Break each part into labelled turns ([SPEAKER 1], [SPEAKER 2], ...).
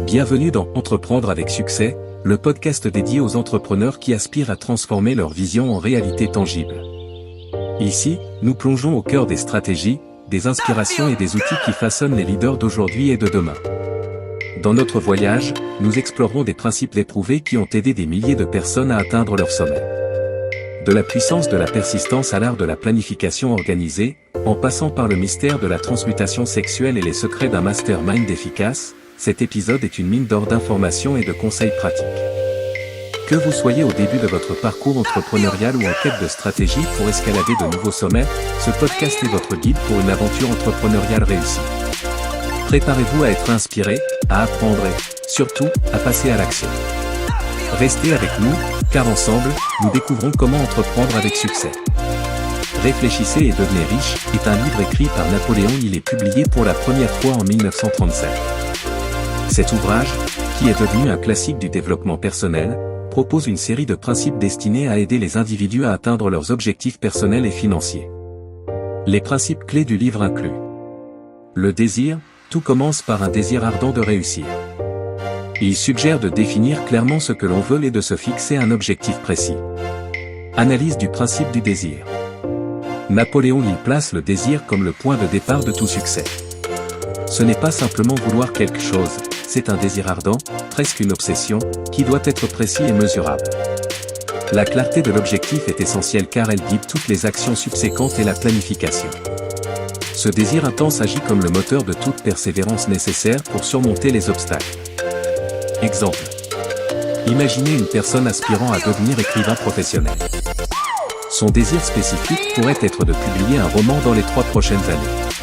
[SPEAKER 1] Bienvenue dans Entreprendre avec succès, le podcast dédié aux entrepreneurs qui aspirent à transformer leur vision en réalité tangible. Ici, nous plongeons au cœur des stratégies, des inspirations et des outils qui façonnent les leaders d'aujourd'hui et de demain. Dans notre voyage, nous explorerons des principes éprouvés qui ont aidé des milliers de personnes à atteindre leur sommet. De la puissance de la persistance à l'art de la planification organisée, en passant par le mystère de la transmutation sexuelle et les secrets d'un mastermind efficace, cet épisode est une mine d'or d'informations et de conseils pratiques. Que vous soyez au début de votre parcours entrepreneurial ou en quête de stratégie pour escalader de nouveaux sommets, ce podcast est votre guide pour une aventure entrepreneuriale réussie. Préparez-vous à être inspiré, à apprendre et, surtout, à passer à l'action. Restez avec nous, car ensemble, nous découvrons comment entreprendre avec succès. Réfléchissez et devenez riche est un livre écrit par Napoléon Hill et publié pour la première fois en 1937. Cet ouvrage, qui est devenu un classique du développement personnel, propose une série de principes destinés à aider les individus à atteindre leurs objectifs personnels et financiers. Les principes clés du livre incluent le désir, tout commence par un désir ardent de réussir. Il suggère de définir clairement ce que l'on veut et de se fixer un objectif précis. Analyse du principe du désir. Napoléon Hill place le désir comme le point de départ de tout succès. Ce n'est pas simplement vouloir quelque chose, c'est un désir ardent, presque une obsession, qui doit être précis et mesurable. La clarté de l'objectif est essentielle car elle guide toutes les actions subséquentes et la planification. Ce désir intense agit comme le moteur de toute persévérance nécessaire pour surmonter les obstacles. Exemple. Imaginez une personne aspirant à devenir écrivain professionnel. Son désir spécifique pourrait être de publier un roman dans les 3 prochaines années.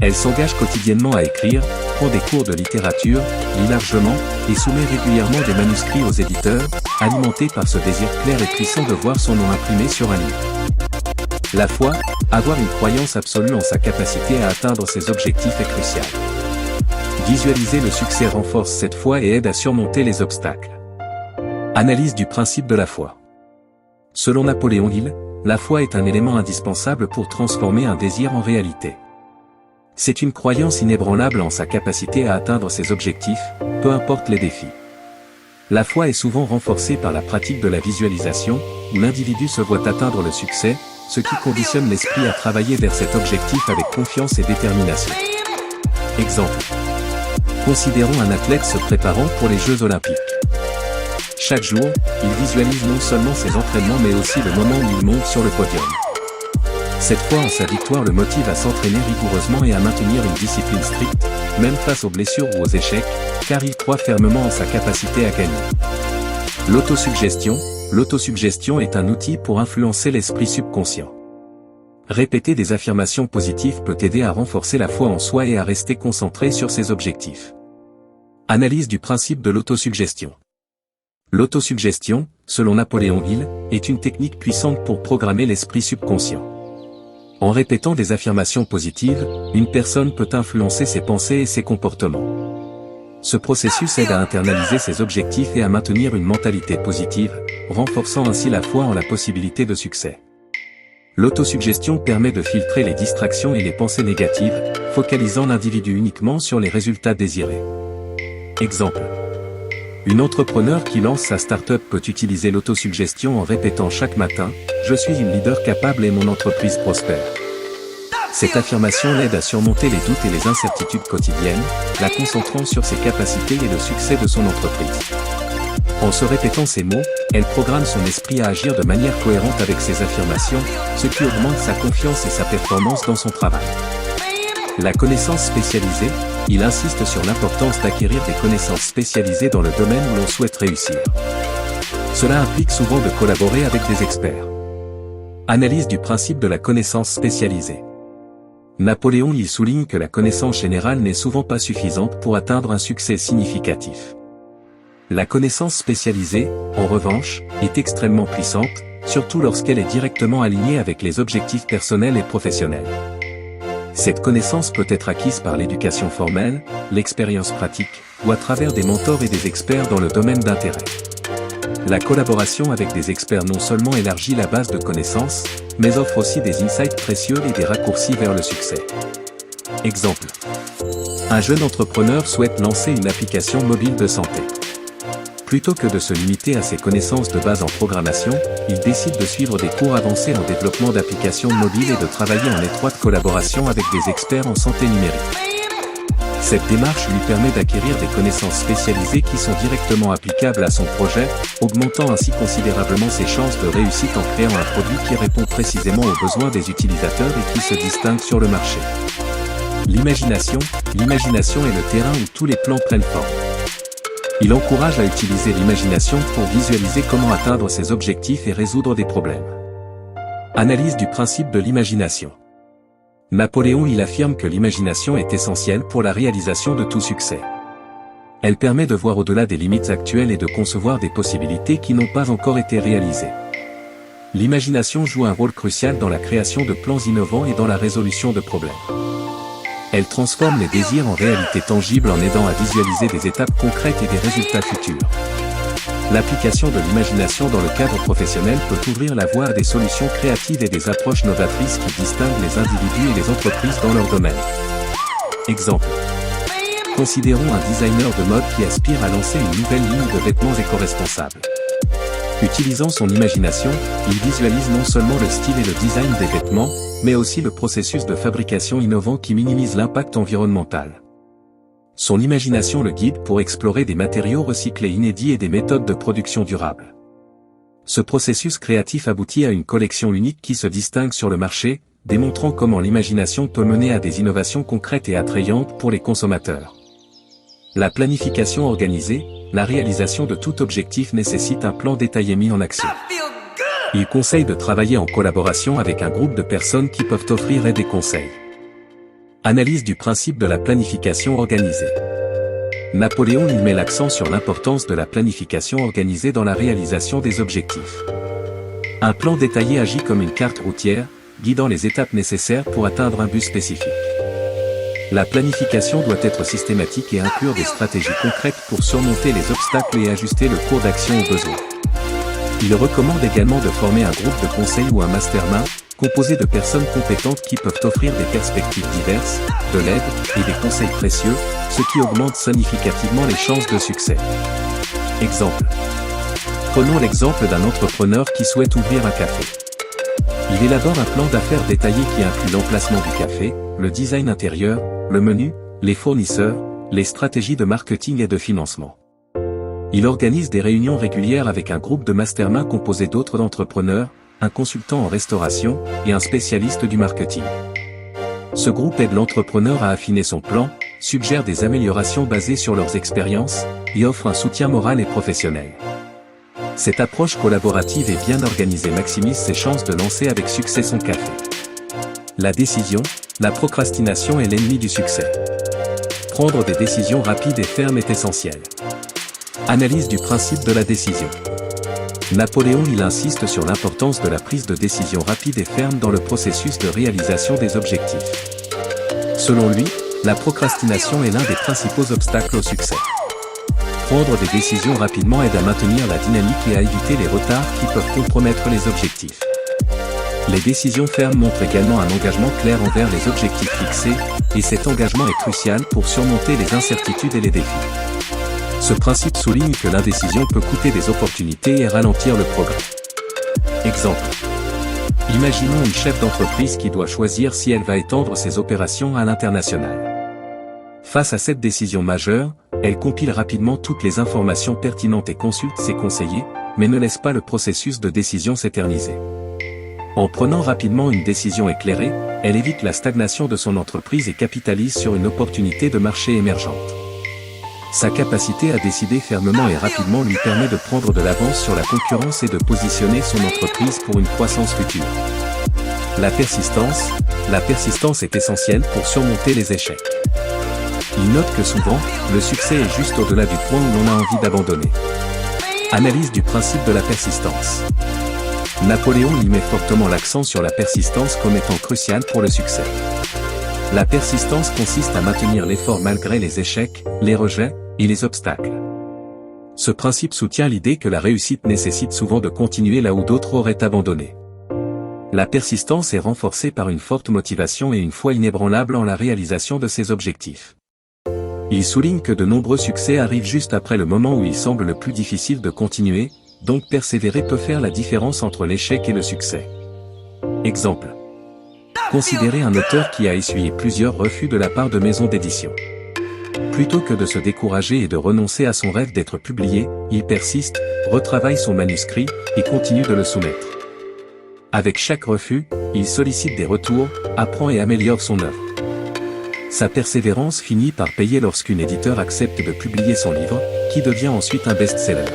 [SPEAKER 1] Elle s'engage quotidiennement à écrire, prend des cours de littérature, lit largement, et soumet régulièrement des manuscrits aux éditeurs, alimentés par ce désir clair et puissant de voir son nom imprimé sur un livre. La foi, avoir une croyance absolue en sa capacité à atteindre ses objectifs est crucial. Visualiser le succès renforce cette foi et aide à surmonter les obstacles. Analyse du principe de la foi. Selon Napoléon Hill, la foi est un élément indispensable pour transformer un désir en réalité. C'est une croyance inébranlable en sa capacité à atteindre ses objectifs, peu importe les défis. La foi est souvent renforcée par la pratique de la visualisation, où l'individu se voit atteindre le succès, ce qui conditionne l'esprit à travailler vers cet objectif avec confiance et détermination. Exemple. Considérons un athlète se préparant pour les Jeux Olympiques. Chaque jour, il visualise non seulement ses entraînements mais aussi le moment où il monte sur le podium. Cette foi en sa victoire le motive à s'entraîner rigoureusement et à maintenir une discipline stricte, même face aux blessures ou aux échecs, car il croit fermement en sa capacité à gagner. L'autosuggestion. L'autosuggestion est un outil pour influencer l'esprit subconscient. Répéter des affirmations positives peut aider à renforcer la foi en soi et à rester concentré sur ses objectifs. Analyse du principe de l'autosuggestion. L'autosuggestion, selon Napoléon Hill, est une technique puissante pour programmer l'esprit subconscient. En répétant des affirmations positives, une personne peut influencer ses pensées et ses comportements. Ce processus aide à internaliser ses objectifs et à maintenir une mentalité positive, renforçant ainsi la foi en la possibilité de succès. L'autosuggestion permet de filtrer les distractions et les pensées négatives, focalisant l'individu uniquement sur les résultats désirés. Exemple. Une entrepreneur qui lance sa start-up peut utiliser l'autosuggestion en répétant chaque matin « Je suis une leader capable et mon entreprise prospère ». Cette affirmation l'aide à surmonter les doutes et les incertitudes quotidiennes, la concentrant sur ses capacités et le succès de son entreprise. En se répétant ces mots, elle programme son esprit à agir de manière cohérente avec ses affirmations, ce qui augmente sa confiance et sa performance dans son travail. La connaissance spécialisée, il insiste sur l'importance d'acquérir des connaissances spécialisées dans le domaine où l'on souhaite réussir. Cela implique souvent de collaborer avec des experts. Analyse du principe de la connaissance spécialisée. Napoléon Hill souligne que la connaissance générale n'est souvent pas suffisante pour atteindre un succès significatif. La connaissance spécialisée, en revanche, est extrêmement puissante, surtout lorsqu'elle est directement alignée avec les objectifs personnels et professionnels. Cette connaissance peut être acquise par l'éducation formelle, l'expérience pratique, ou à travers des mentors et des experts dans le domaine d'intérêt. La collaboration avec des experts non seulement élargit la base de connaissances, mais offre aussi des insights précieux et des raccourcis vers le succès. Exemple. Un jeune entrepreneur souhaite lancer une application mobile de santé. Plutôt que de se limiter à ses connaissances de base en programmation, il décide de suivre des cours avancés en développement d'applications mobiles et de travailler en étroite collaboration avec des experts en santé numérique. Cette démarche lui permet d'acquérir des connaissances spécialisées qui sont directement applicables à son projet, augmentant ainsi considérablement ses chances de réussite en créant un produit qui répond précisément aux besoins des utilisateurs et qui se distingue sur le marché. L'imagination est le terrain où tous les plans prennent forme. Il encourage à utiliser l'imagination pour visualiser comment atteindre ses objectifs et résoudre des problèmes. Analyse du principe de l'imagination. Napoléon affirme que l'imagination est essentielle pour la réalisation de tout succès. Elle permet de voir au-delà des limites actuelles et de concevoir des possibilités qui n'ont pas encore été réalisées. L'imagination joue un rôle crucial dans la création de plans innovants et dans la résolution de problèmes. Elle transforme les désirs en réalité tangible en aidant à visualiser des étapes concrètes et des résultats futurs. L'application de l'imagination dans le cadre professionnel peut ouvrir la voie à des solutions créatives et des approches novatrices qui distinguent les individus et les entreprises dans leur domaine. Exemple. Considérons un designer de mode qui aspire à lancer une nouvelle ligne de vêtements éco-responsables. Utilisant son imagination, il visualise non seulement le style et le design des vêtements, mais aussi le processus de fabrication innovant qui minimise l'impact environnemental. Son imagination le guide pour explorer des matériaux recyclés inédits et des méthodes de production durables. Ce processus créatif aboutit à une collection unique qui se distingue sur le marché, démontrant comment l'imagination peut mener à des innovations concrètes et attrayantes pour les consommateurs. La planification organisée, la réalisation de tout objectif nécessite un plan détaillé mis en action. Il conseille de travailler en collaboration avec un groupe de personnes qui peuvent offrir aide et conseils. Analyse du principe de la planification organisée. Napoléon y met l'accent sur l'importance de la planification organisée dans la réalisation des objectifs. Un plan détaillé agit comme une carte routière, guidant les étapes nécessaires pour atteindre un but spécifique. La planification doit être systématique et inclure des stratégies concrètes pour surmonter les obstacles et ajuster le cours d'action aux besoins. Il recommande également de former un groupe de conseil ou un mastermind, composé de personnes compétentes qui peuvent offrir des perspectives diverses, de l'aide et des conseils précieux, ce qui augmente significativement les chances de succès. Exemple. Prenons l'exemple d'un entrepreneur qui souhaite ouvrir un café. Il élabore un plan d'affaires détaillé qui inclut l'emplacement du café, le design intérieur, le menu, les fournisseurs, les stratégies de marketing et de financement. Il organise des réunions régulières avec un groupe de mastermind composé d'autres entrepreneurs, un consultant en restauration et un spécialiste du marketing. Ce groupe aide l'entrepreneur à affiner son plan, suggère des améliorations basées sur leurs expériences, et offre un soutien moral et professionnel. Cette approche collaborative et bien organisée maximise ses chances de lancer avec succès son café. La décision, la procrastination est l'ennemi du succès. Prendre des décisions rapides et fermes est essentiel. Analyse du principe de la décision. Napoléon insiste sur l'importance de la prise de décision rapide et ferme dans le processus de réalisation des objectifs. Selon lui, la procrastination est l'un des principaux obstacles au succès. Prendre des décisions rapidement aide à maintenir la dynamique et à éviter les retards qui peuvent compromettre les objectifs. Les décisions fermes montrent également un engagement clair envers les objectifs fixés, et cet engagement est crucial pour surmonter les incertitudes et les défis. Ce principe souligne que l'indécision peut coûter des opportunités et ralentir le progrès. Exemple. Imaginons une chef d'entreprise qui doit choisir si elle va étendre ses opérations à l'international. Face à cette décision majeure, elle compile rapidement toutes les informations pertinentes et consulte ses conseillers, mais ne laisse pas le processus de décision s'éterniser. En prenant rapidement une décision éclairée, elle évite la stagnation de son entreprise et capitalise sur une opportunité de marché émergente. Sa capacité à décider fermement et rapidement lui permet de prendre de l'avance sur la concurrence et de positionner son entreprise pour une croissance future. La persistance est essentielle pour surmonter les échecs. Il note que souvent, le succès est juste au-delà du point où l'on a envie d'abandonner. Analyse du principe de la persistance. Napoléon y met fortement l'accent sur la persistance comme étant cruciale pour le succès. La persistance consiste à maintenir l'effort malgré les échecs, les rejets et les obstacles. Ce principe soutient l'idée que la réussite nécessite souvent de continuer là où d'autres auraient abandonné. La persistance est renforcée par une forte motivation et une foi inébranlable en la réalisation de ses objectifs. Il souligne que de nombreux succès arrivent juste après le moment où il semble le plus difficile de continuer, donc persévérer peut faire la différence entre l'échec et le succès. Exemple. Considérez un auteur qui a essuyé plusieurs refus de la part de maisons d'édition. Plutôt que de se décourager et de renoncer à son rêve d'être publié, il persiste, retravaille son manuscrit, et continue de le soumettre. Avec chaque refus, il sollicite des retours, apprend et améliore son œuvre. Sa persévérance finit par payer lorsqu'un éditeur accepte de publier son livre, qui devient ensuite un best-seller.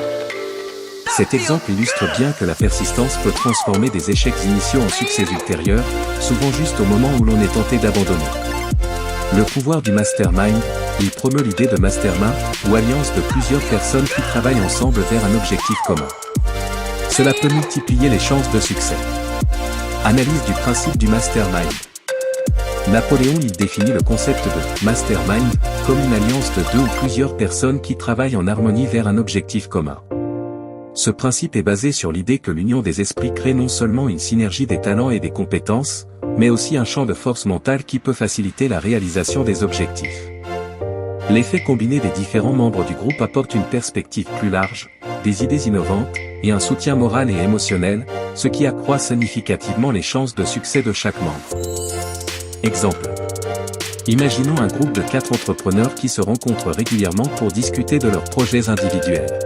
[SPEAKER 1] Cet exemple illustre bien que la persistance peut transformer des échecs initiaux en succès ultérieurs, souvent juste au moment où l'on est tenté d'abandonner. Le pouvoir du mastermind, il promeut l'idée de mastermind, ou alliance de plusieurs personnes qui travaillent ensemble vers un objectif commun. Cela peut multiplier les chances de succès. Analyse du principe du mastermind. Napoléon il définit le concept de « mastermind » comme une alliance de deux ou plusieurs personnes qui travaillent en harmonie vers un objectif commun. Ce principe est basé sur l'idée que l'union des esprits crée non seulement une synergie des talents et des compétences, mais aussi un champ de force mentale qui peut faciliter la réalisation des objectifs. L'effet combiné des différents membres du groupe apporte une perspective plus large, des idées innovantes, et un soutien moral et émotionnel, ce qui accroît significativement les chances de succès de chaque membre. Exemple. Imaginons un groupe de 4 entrepreneurs qui se rencontrent régulièrement pour discuter de leurs projets individuels.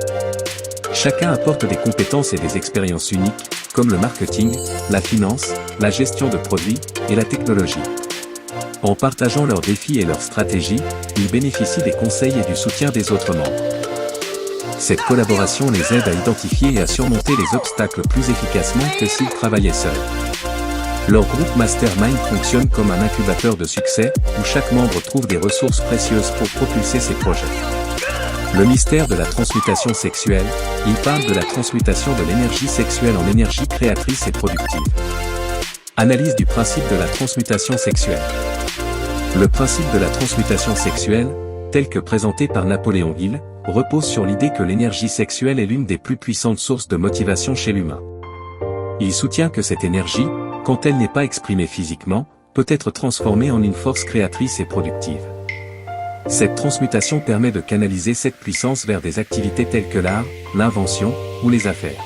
[SPEAKER 1] Chacun apporte des compétences et des expériences uniques, comme le marketing, la finance, la gestion de produits, et la technologie. En partageant leurs défis et leurs stratégies, ils bénéficient des conseils et du soutien des autres membres. Cette collaboration les aide à identifier et à surmonter les obstacles plus efficacement que s'ils travaillaient seuls. Leur groupe Mastermind fonctionne comme un incubateur de succès, où chaque membre trouve des ressources précieuses pour propulser ses projets. Le mystère de la transmutation sexuelle, il parle de la transmutation de l'énergie sexuelle en énergie créatrice et productive. Analyse du principe de la transmutation sexuelle. Le principe de la transmutation sexuelle, tel que présenté par Napoléon Hill, repose sur l'idée que l'énergie sexuelle est l'une des plus puissantes sources de motivation chez l'humain. Il soutient que cette énergie, quand elle n'est pas exprimée physiquement, peut être transformée en une force créatrice et productive. Cette transmutation permet de canaliser cette puissance vers des activités telles que l'art, l'invention, ou les affaires.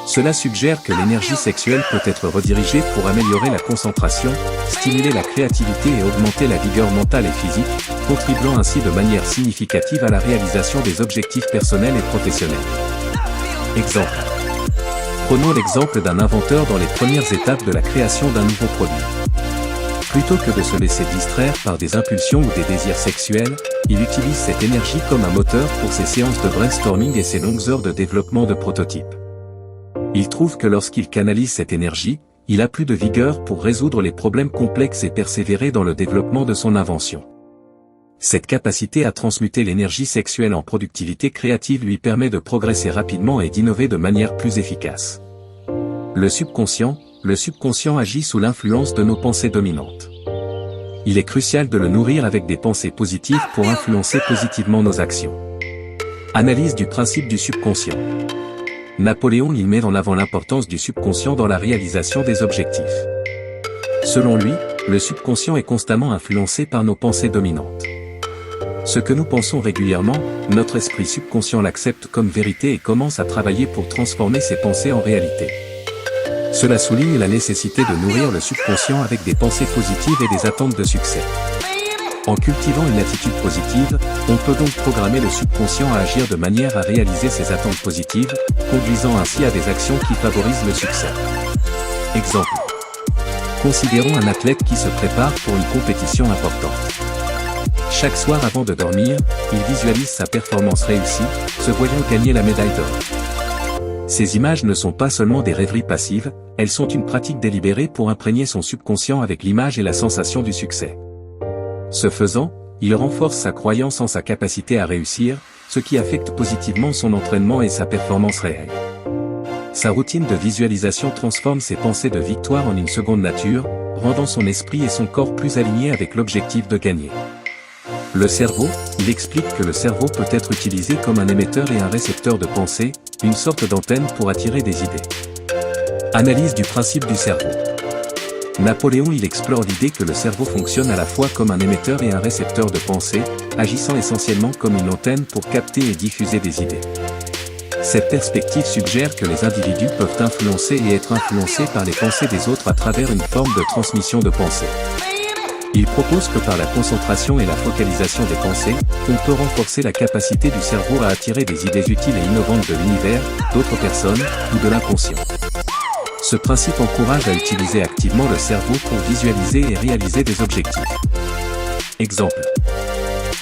[SPEAKER 1] Cela suggère que l'énergie sexuelle peut être redirigée pour améliorer la concentration, stimuler la créativité et augmenter la vigueur mentale et physique, contribuant ainsi de manière significative à la réalisation des objectifs personnels et professionnels. Exemple. Prenons l'exemple d'un inventeur dans les premières étapes de la création d'un nouveau produit. Plutôt que de se laisser distraire par des impulsions ou des désirs sexuels, il utilise cette énergie comme un moteur pour ses séances de brainstorming et ses longues heures de développement de prototypes. Il trouve que lorsqu'il canalise cette énergie, il a plus de vigueur pour résoudre les problèmes complexes et persévérer dans le développement de son invention. Cette capacité à transmuter l'énergie sexuelle en productivité créative lui permet de progresser rapidement et d'innover de manière plus efficace. Le subconscient agit sous l'influence de nos pensées dominantes. Il est crucial de le nourrir avec des pensées positives pour influencer positivement nos actions. Analyse du principe du subconscient. Napoléon y met en avant l'importance du subconscient dans la réalisation des objectifs. Selon lui, le subconscient est constamment influencé par nos pensées dominantes. Ce que nous pensons régulièrement, notre esprit subconscient l'accepte comme vérité et commence à travailler pour transformer ces pensées en réalité. Cela souligne la nécessité de nourrir le subconscient avec des pensées positives et des attentes de succès. En cultivant une attitude positive, on peut donc programmer le subconscient à agir de manière à réaliser ses attentes positives, conduisant ainsi à des actions qui favorisent le succès. Exemple. Considérons un athlète qui se prépare pour une compétition importante. Chaque soir avant de dormir, il visualise sa performance réussie, se voyant gagner la médaille d'or. Ces images ne sont pas seulement des rêveries passives, elles sont une pratique délibérée pour imprégner son subconscient avec l'image et la sensation du succès. Ce faisant, il renforce sa croyance en sa capacité à réussir, ce qui affecte positivement son entraînement et sa performance réelle. Sa routine de visualisation transforme ses pensées de victoire en une seconde nature, rendant son esprit et son corps plus alignés avec l'objectif de gagner. Le cerveau, il explique que le cerveau peut être utilisé comme un émetteur et un récepteur de pensée, une sorte d'antenne pour attirer des idées. Analyse du principe du cerveau. Napoléon explore l'idée que le cerveau fonctionne à la fois comme un émetteur et un récepteur de pensée, agissant essentiellement comme une antenne pour capter et diffuser des idées. Cette perspective suggère que les individus peuvent influencer et être influencés par les pensées des autres à travers une forme de transmission de pensée. Il propose que par la concentration et la focalisation des pensées, on peut renforcer la capacité du cerveau à attirer des idées utiles et innovantes de l'univers, d'autres personnes, ou de l'inconscient. Ce principe encourage à utiliser activement le cerveau pour visualiser et réaliser des objectifs. Exemple.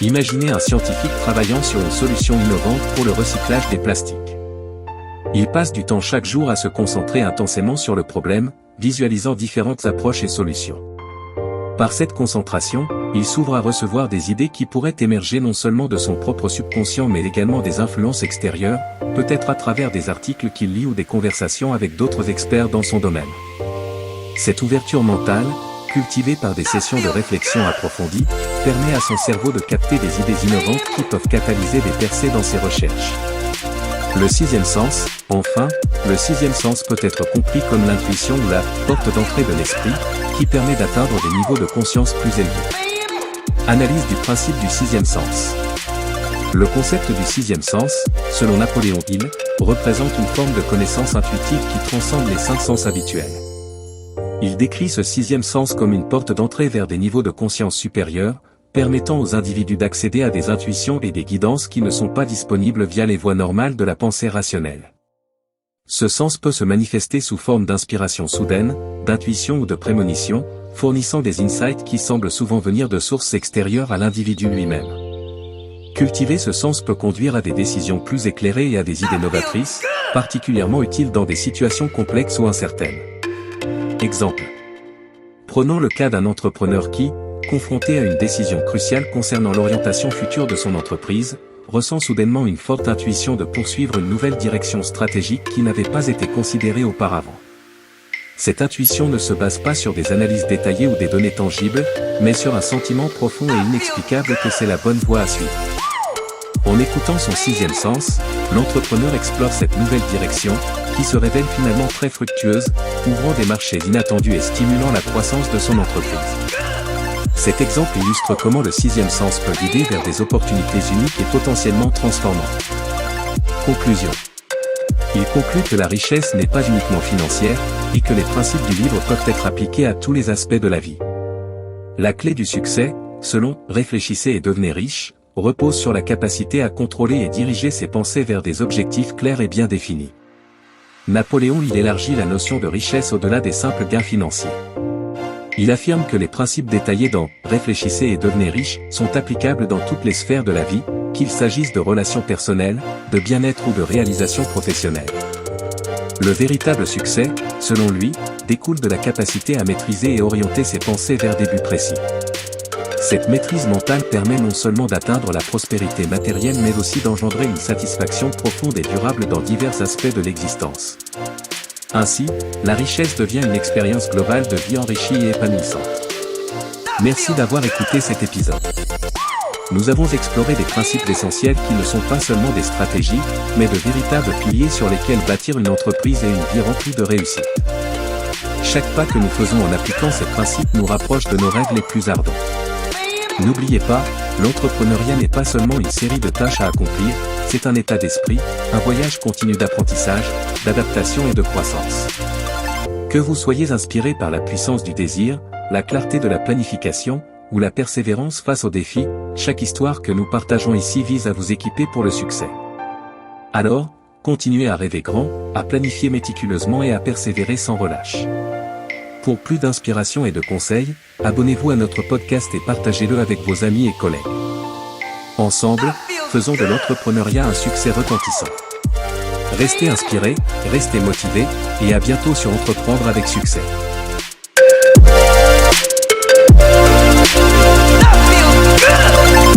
[SPEAKER 1] Imaginez un scientifique travaillant sur une solution innovante pour le recyclage des plastiques. Il passe du temps chaque jour à se concentrer intensément sur le problème, visualisant différentes approches et solutions. Par cette concentration, il s'ouvre à recevoir des idées qui pourraient émerger non seulement de son propre subconscient mais également des influences extérieures, peut-être à travers des articles qu'il lit ou des conversations avec d'autres experts dans son domaine. Cette ouverture mentale, cultivée par des sessions de réflexion approfondies, permet à son cerveau de capter des idées innovantes qui peuvent catalyser des percées dans ses recherches. Le sixième sens, enfin, le sixième sens peut être compris comme l'intuition ou la porte d'entrée de l'esprit, qui permet d'atteindre des niveaux de conscience plus élevés. Analyse du principe du sixième sens. Le concept du sixième sens, selon Napoléon Hill, représente une forme de connaissance intuitive qui transcende les cinq sens habituels. Il décrit ce sixième sens comme une porte d'entrée vers des niveaux de conscience supérieurs, permettant aux individus d'accéder à des intuitions et des guidances qui ne sont pas disponibles via les voies normales de la pensée rationnelle. Ce sens peut se manifester sous forme d'inspiration soudaine, d'intuition ou de prémonition, fournissant des insights qui semblent souvent venir de sources extérieures à l'individu lui-même. Cultiver ce sens peut conduire à des décisions plus éclairées et à des idées novatrices, particulièrement utiles dans des situations complexes ou incertaines. Exemple. Prenons le cas d'un entrepreneur qui, confronté à une décision cruciale concernant l'orientation future de son entreprise, ressent soudainement une forte intuition de poursuivre une nouvelle direction stratégique qui n'avait pas été considérée auparavant. Cette intuition ne se base pas sur des analyses détaillées ou des données tangibles, mais sur un sentiment profond et inexplicable que c'est la bonne voie à suivre. En écoutant son sixième sens, l'entrepreneur explore cette nouvelle direction, qui se révèle finalement très fructueuse, ouvrant des marchés inattendus et stimulant la croissance de son entreprise. Cet exemple illustre comment le sixième sens peut guider vers des opportunités uniques et potentiellement transformantes. Conclusion. Il conclut que la richesse n'est pas uniquement financière, et que les principes du livre peuvent être appliqués à tous les aspects de la vie. La clé du succès, selon « Réfléchissez et devenez riche », repose sur la capacité à contrôler et diriger ses pensées vers des objectifs clairs et bien définis. Napoléon élargit la notion de richesse au-delà des simples gains financiers. Il affirme que les principes détaillés dans « Réfléchissez et devenez riche » sont applicables dans toutes les sphères de la vie, qu'il s'agisse de relations personnelles, de bien-être ou de réalisation professionnelle. Le véritable succès, selon lui, découle de la capacité à maîtriser et orienter ses pensées vers des buts précis. Cette maîtrise mentale permet non seulement d'atteindre la prospérité matérielle mais aussi d'engendrer une satisfaction profonde et durable dans divers aspects de l'existence. Ainsi, la richesse devient une expérience globale de vie enrichie et épanouissante. Merci d'avoir écouté cet épisode. Nous avons exploré des principes essentiels qui ne sont pas seulement des stratégies, mais de véritables piliers sur lesquels bâtir une entreprise et une vie remplie de réussite. Chaque pas que nous faisons en appliquant ces principes nous rapproche de nos rêves les plus ardents. N'oubliez pas, l'entrepreneuriat n'est pas seulement une série de tâches à accomplir, c'est un état d'esprit, un voyage continu d'apprentissage, d'adaptation et de croissance. Que vous soyez inspiré par la puissance du désir, la clarté de la planification, ou la persévérance face aux défis, chaque histoire que nous partageons ici vise à vous équiper pour le succès. Alors, continuez à rêver grand, à planifier méticuleusement et à persévérer sans relâche. Pour plus d'inspiration et de conseils, abonnez-vous à notre podcast et partagez-le avec vos amis et collègues. Ensemble, faisons de l'entrepreneuriat un succès retentissant. Restez inspirés, restez motivés, et à bientôt sur Entreprendre avec succès.
[SPEAKER 2] That feels good.